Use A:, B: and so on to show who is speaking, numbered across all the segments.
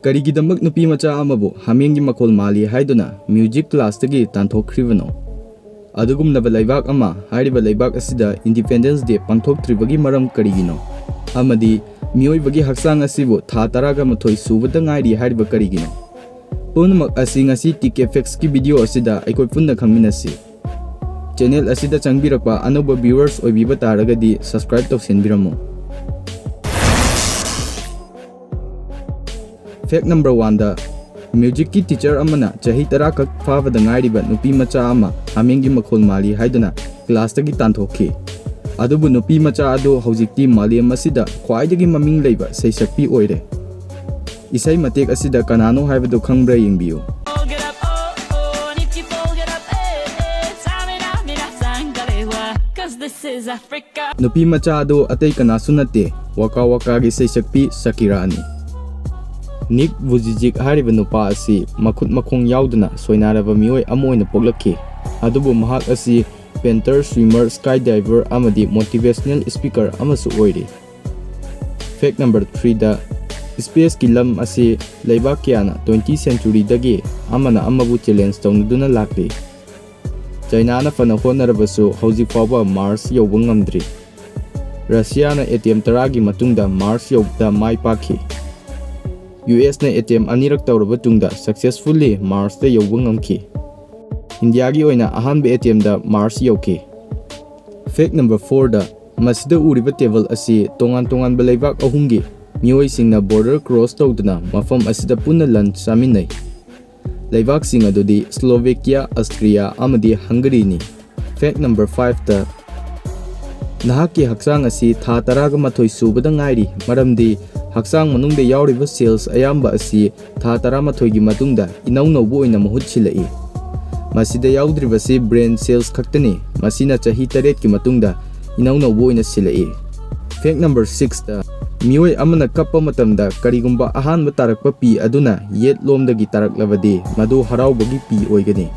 A: Karigidamak nupi macha amabu hamengi makol mali haiduna music class tagi tanthokhribano. Adugumnaba leibak ama hairiba leibak asida Independence Day pangthoktribagi maram karigino. Amadi miyoibagi haksang asibu tha taraga mathoi subada ngairi hairiba karigino. Punamak asi ngasi TKFX ki video asida aikoi punna khangminasi. Channel asida changbirakpa anoba viewers oibiba taragadi subscribe tawsenbiramo. Fact number 1 da music ki teacher amana chahi tara kak fabada ngairiba nupi macha ama hamengi makhol mali haiduna class tagi tanthokhi. Adubu nupi macha adu hojikti malem asida khwaidagi maming leiba seisakpi oire. Isai matek asida kanano haibadu khangbra yengbiyu. Nupi macha adu atei kanasu nate waka waka gi seisakpi Shakira ani. VUJICIC hariba nupa asi makhut makhong yauduna soinaraba mioi amoina poglakhi. Adubu mahak asi painter, swimmer, skydiver amadi motivational speaker amasu oire. Fact number 3 da space ki lam asi leibak kyana 20th century dagi amana amabu challenge tawnaduna lakli. China na fana honarabasu hojik fawba Mars yauba ngamdri. Russia na attempt taragi matungda Mars yaubda mai pakhi. US na attempt anirak tawraba tungda successfully Mars da yauba ngamki. India gi oina ahanba attempt da Mars yauki. Fact number 4 da masida uriba table asi tongan ba leibak ahumgi mioi singna border cross tawduna mafam asida punna lunch saminai. Leibak sing adudi Slovakia, Austria amadi Hungary ni. Fact number 5 da nahaki haksang asi tha taraga mathoi subada ngairi maramdi haksang manungda yauriba cells ayamba asi tha tara mathoi gi matungda inau naubu oina mahut silai. Masida yaudriba si brain cells khaktani masina chahi 8 ki matungda inau naubu oina silai. Fact number 6 da mioi amana kappa matamda karigumba ahanba tarakpa pi aduna yet lomdagi taraklabadi madu haraubagi pi oigani.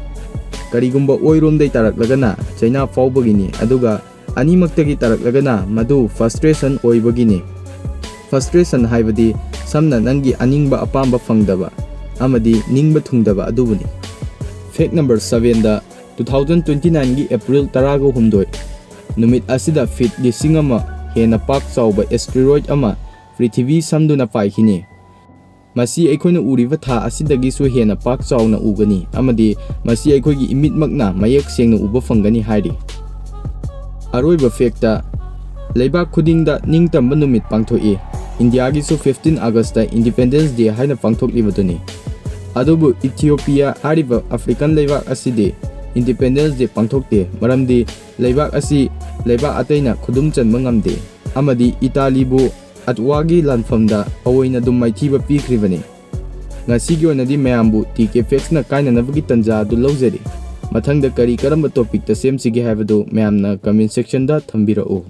A: Karigumba oiromdai taraklagana China fawbagini aduga animaktagi taraklagana madu frustration oibagini. Frustration haibadi samna nangi aningba apamba fangdaba amadi ningba thungdaba adubuni. Fact number 7 da 2029 gi April 18 numit asida feet lisingama hena pak chauba asteroid ama Prithvi samduna paihini. Masi aikoina uriba tha asidagi su hena pak chauna ugani amadi masi aikoigi imitmakna mayak sengna uba fangani hairi. Aroiba facta leibak khudingda ningtamba numit pangthoi. India gi su 15 August da Independence Day haina pangthoklibaduni. Adubu Ethiopia hariba African leibak aside Independence Day pangthokte maramdi leibak asi leibak ataina khudum chanba ngamde amadi Italy bu atwagi lanfamda awoina dum maithiba pikribani. Ngasigi onadi mayambu TKFX na kaina nabagi tanja du lawjari. Mathangda kari karamba topic ta semsigi haibadu mayamna comment section da thambirao.